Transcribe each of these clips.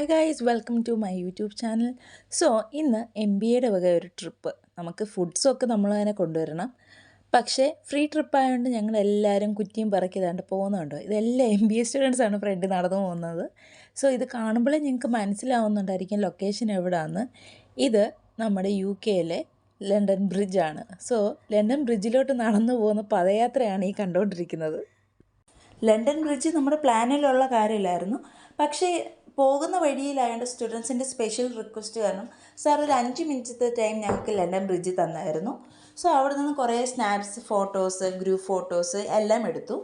Guys welcome to my YouTube channel. So ഇന്ന് MBAയുടെ വക ഒരു ട്രിപ്പ്. നമുക്ക് ഫുഡ്സൊക്കെ നമ്മൾ തന്നെ കൊണ്ടുവരണം. പക്ഷേ ഫ്രീ ട്രിപ്പായതുകൊണ്ട് ഞങ്ങൾ എല്ലാവരും കുറ്റിയും പറക്കിയതാണ്ട് പോകുന്നുണ്ടോ. ഇതെല്ലാം MBA സ്റ്റുഡൻസാണ് ഫ്രണ്ട് നടന്നു പോകുന്നത്. സോ ഇത് കാണുമ്പോഴേ നിങ്ങൾക്ക് മനസ്സിലാവുന്നുണ്ടായിരിക്കും ലൊക്കേഷൻ എവിടെയാണെന്ന്. ഇത് നമ്മുടെ UK ലണ്ടൻ ബ്രിഡ്ജാണ്. സോ ലണ്ടൻ ബ്രിഡ്ജിലോട്ട് നടന്നു പോകുന്ന പദയാത്രയാണ് ഈ കണ്ടുകൊണ്ടിരിക്കുന്നത്. ലണ്ടൻ ബ്രിഡ്ജ് നമ്മുടെ പ്ലാനിലുള്ള കാര്യമില്ലായിരുന്നു. പക്ഷേ പോകുന്ന വഴിയിലായതുകൊണ്ട് സ്റ്റുഡൻസിൻ്റെ സ്പെഷ്യൽ റിക്വസ്റ്റ് കാരണം സാർ ഒരു 5 മിനിറ്റത്തെ ടൈം ഞങ്ങൾക്ക് ലണ്ടൻ ബ്രിഡ്ജ് തന്നായിരുന്നു. സോ അവിടെ നിന്ന് കുറേ സ്നാപ്സ്, ഫോട്ടോസ്, ഗ്രൂപ്പ് ഫോട്ടോസ് എല്ലാം എടുത്തു.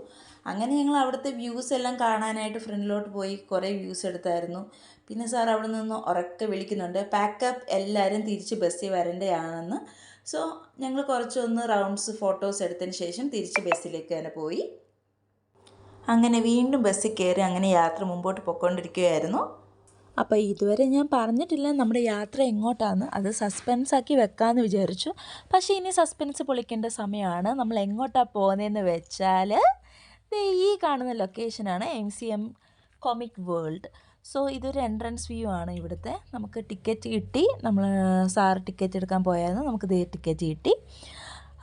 അങ്ങനെ ഞങ്ങൾ അവിടുത്തെ വ്യൂസ് എല്ലാം കാണാനായിട്ട് ഫ്രണ്ടിലോട്ട് പോയി കുറേ വ്യൂസ് എടുത്തായിരുന്നു. പിന്നെ സാർ അവിടെ നിന്ന് ഉറക്കെ വിളിക്കുന്നുണ്ട്, പാക്കപ്പ്, എല്ലാവരും തിരിച്ച് ബസ്സിൽ വരേണ്ടതാണെന്ന്. സോ ഞങ്ങൾ കുറച്ചൊന്ന് റൗണ്ട്സ് ഫോട്ടോസ് എടുത്തതിന് ശേഷം തിരിച്ച് ബസ്സിലേക്ക് തന്നെ പോയി. അങ്ങനെ വീണ്ടും ബസ്സിൽ കയറി അങ്ങനെ യാത്ര മുമ്പോട്ട് പോയിക്കൊണ്ടിരിക്കുകയായിരുന്നു. അപ്പോൾ ഇതുവരെ ഞാൻ പറഞ്ഞിട്ടില്ല നമ്മുടെ യാത്ര എങ്ങോട്ടാണ്. അത് സസ്പെൻസാക്കി വെക്കാമെന്ന് വിചാരിച്ചു. പക്ഷേ ഇനി സസ്പെൻസ് പൊളിക്കേണ്ട സമയമാണ്. നമ്മൾ എങ്ങോട്ടാണ് പോകുന്നതെന്ന് വെച്ചാൽ ഈ കാണുന്ന ലൊക്കേഷനാണ് MCM കോമിക് വേൾഡ്. സോ ഇതൊരു എൻട്രൻസ് വ്യൂ ആണ് ഇവിടുത്തെ. നമുക്ക് ടിക്കറ്റ് കിട്ടി. നമ്മൾ സാർ ടിക്കറ്റ് എടുക്കാൻ പോയായിരുന്നു. നമുക്ക് ടിക്കറ്റ് കിട്ടി.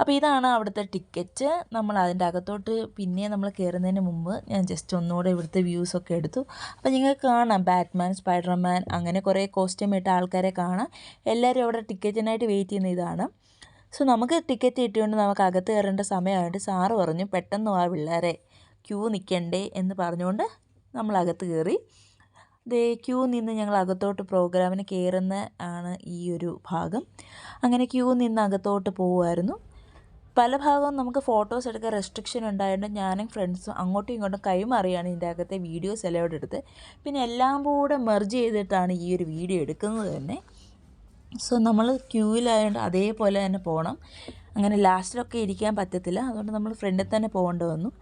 അപ്പോൾ ഇതാണ് അവിടുത്തെ ടിക്കറ്റ്. നമ്മൾ അതിൻ്റെ അകത്തോട്ട് പിന്നെ നമ്മൾ കയറുന്നതിന് മുമ്പ് ഞാൻ ജസ്റ്റ് ഒന്നുകൂടെ ഇവിടുത്തെ വ്യൂസൊക്കെ എടുത്തു. അപ്പോൾ നിങ്ങൾക്ക് കാണാം ബാറ്റ്മാൻ, സ്പൈഡർമാൻ, അങ്ങനെ കുറേ കോസ്റ്റ്യൂം ഇട്ട ആൾക്കാരെ കാണാം. എല്ലാവരും അവിടെ ടിക്കറ്റിനായിട്ട് വെയിറ്റ് ചെയ്യുന്ന ഇതാണ്. സോ നമുക്ക് ടിക്കറ്റ് കിട്ടിയതുകൊണ്ട് നമുക്ക് അകത്ത് കയറേണ്ട സമയമായിട്ട് സാറ് പറഞ്ഞു, പെട്ടെന്ന് ആ പിള്ളേരെ ക്യൂ നിൽക്കണ്ടേ എന്ന് പറഞ്ഞുകൊണ്ട് നമ്മൾ അകത്ത് കയറി. ക്യൂ നിന്ന് ഞങ്ങൾ അകത്തോട്ട് പ്രോഗ്രാമിന് കയറുന്ന ആണ് ഈ ഒരു ഭാഗം. അങ്ങനെ ക്യൂ നിന്ന് അകത്തോട്ട് പോകുമായിരുന്നു. പല ഭാഗവും നമുക്ക് ഫോട്ടോസ് എടുക്കാൻ റെസ്ട്രിക്ഷൻ ഉണ്ടായതുകൊണ്ട് ഞാനും ഫ്രണ്ട്സും അങ്ങോട്ടും ഇങ്ങോട്ടും കൈമാറിയാണ് ഇതിൻ്റെ അകത്തെ വീഡിയോസ് എല്ലാം ഇവിടെ എടുത്ത്. പിന്നെ എല്ലാം കൂടെ മെർജ് ചെയ്തിട്ടാണ് ഈ ഒരു വീഡിയോ എടുക്കുന്നത് തന്നെ. സോ നമ്മൾ ക്യൂവിലായതുകൊണ്ട് അതേപോലെ തന്നെ പോകണം. അങ്ങനെ ലാസ്റ്റിലൊക്കെ ഇരിക്കാൻ പറ്റത്തില്ല. അതുകൊണ്ട് നമ്മൾ ഫ്രണ്ടിൽ തന്നെ പോകേണ്ടി വന്നു.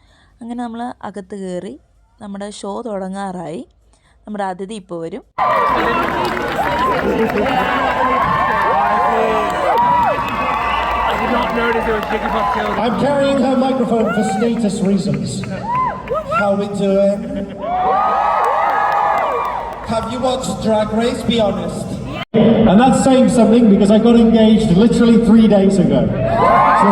അങ്ങനെ നമ്മൾ അകത്ത് കയറി. നമ്മുടെ ഷോ തുടങ്ങാറായി. നമ്മുടെ അതിഥി ഇപ്പോൾ വരും. I'm carrying her microphone for status reasons. How we do it? Have you watched Drag Race? Be honest. And that's saying something because I got engaged literally 3 days ago. So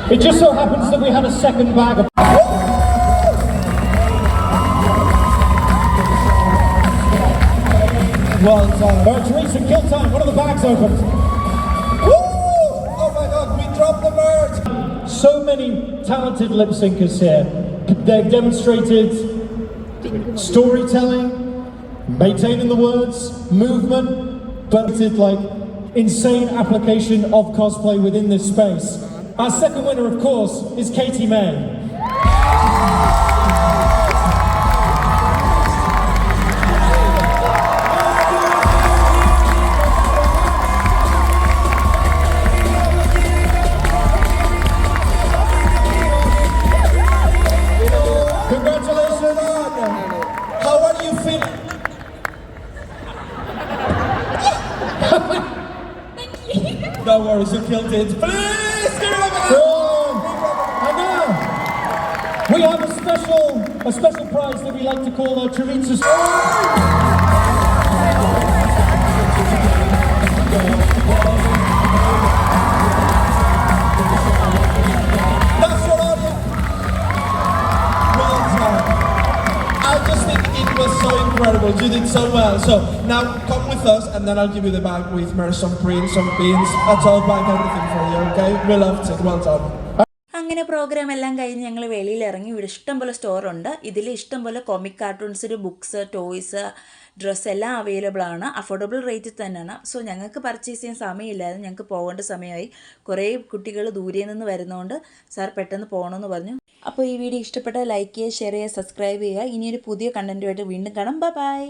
It just so happens that we had a second bag of... Well done. All right, Teresa, kill time. One of the bags opened. Woo! Oh my god, we dropped the bird! So many talented lip syncers here. They've demonstrated storytelling, maintaining the words, movement, but it's like insane application of cosplay within this space. Our second winner, of course, is Katie May. Congratulations! How are you feeling? No worries, you killed it. Please give it up! And now, we have a special prize that we like to call Teresa's... That's your audience! Well done. I just think it was so incredible. You did so well. So now come with us and then I'll give you the bag with some prints, some pins, a tote bag, everything for you, okay? We loved it. Well done. അങ്ങനെ programme എല്ലാം കഴിഞ്ഞ് ഞങ്ങൾ വെളിയിലിറങ്ങി. ഇവിടെ ഇഷ്ടംപോലെ സ്റ്റോറുണ്ട്. ഇതിൽ ഇഷ്ടംപോലെ comic കാർട്ടൂൺസിൻ്റെ books, toys, dress എല്ലാം available ആണ്. അഫോർഡബിൾ റേറ്റിൽ തന്നെയാണ്. സോ ഞങ്ങൾക്ക് പർച്ചേസ് ചെയ്യാൻ സമയമില്ലായിരുന്നു. ഞങ്ങൾക്ക് പോകേണ്ട സമയമായി. കുറേ കുട്ടികൾ ദൂരെ നിന്ന് വരുന്നതുകൊണ്ട് സാർ പെട്ടെന്ന് പോകണമെന്ന് പറഞ്ഞു. അപ്പോൾ ഈ വീഡിയോ ഇഷ്ടപ്പെട്ടാൽ ലൈക്ക് ചെയ്യുക, ഷെയർ ചെയ്യുക, സബ്സ്ക്രൈബ് ചെയ്യുക. ഇനിയൊരു പുതിയ കണ്ടൻറ്റുമായിട്ട് വീണ്ടും കാണാം. ബൈ.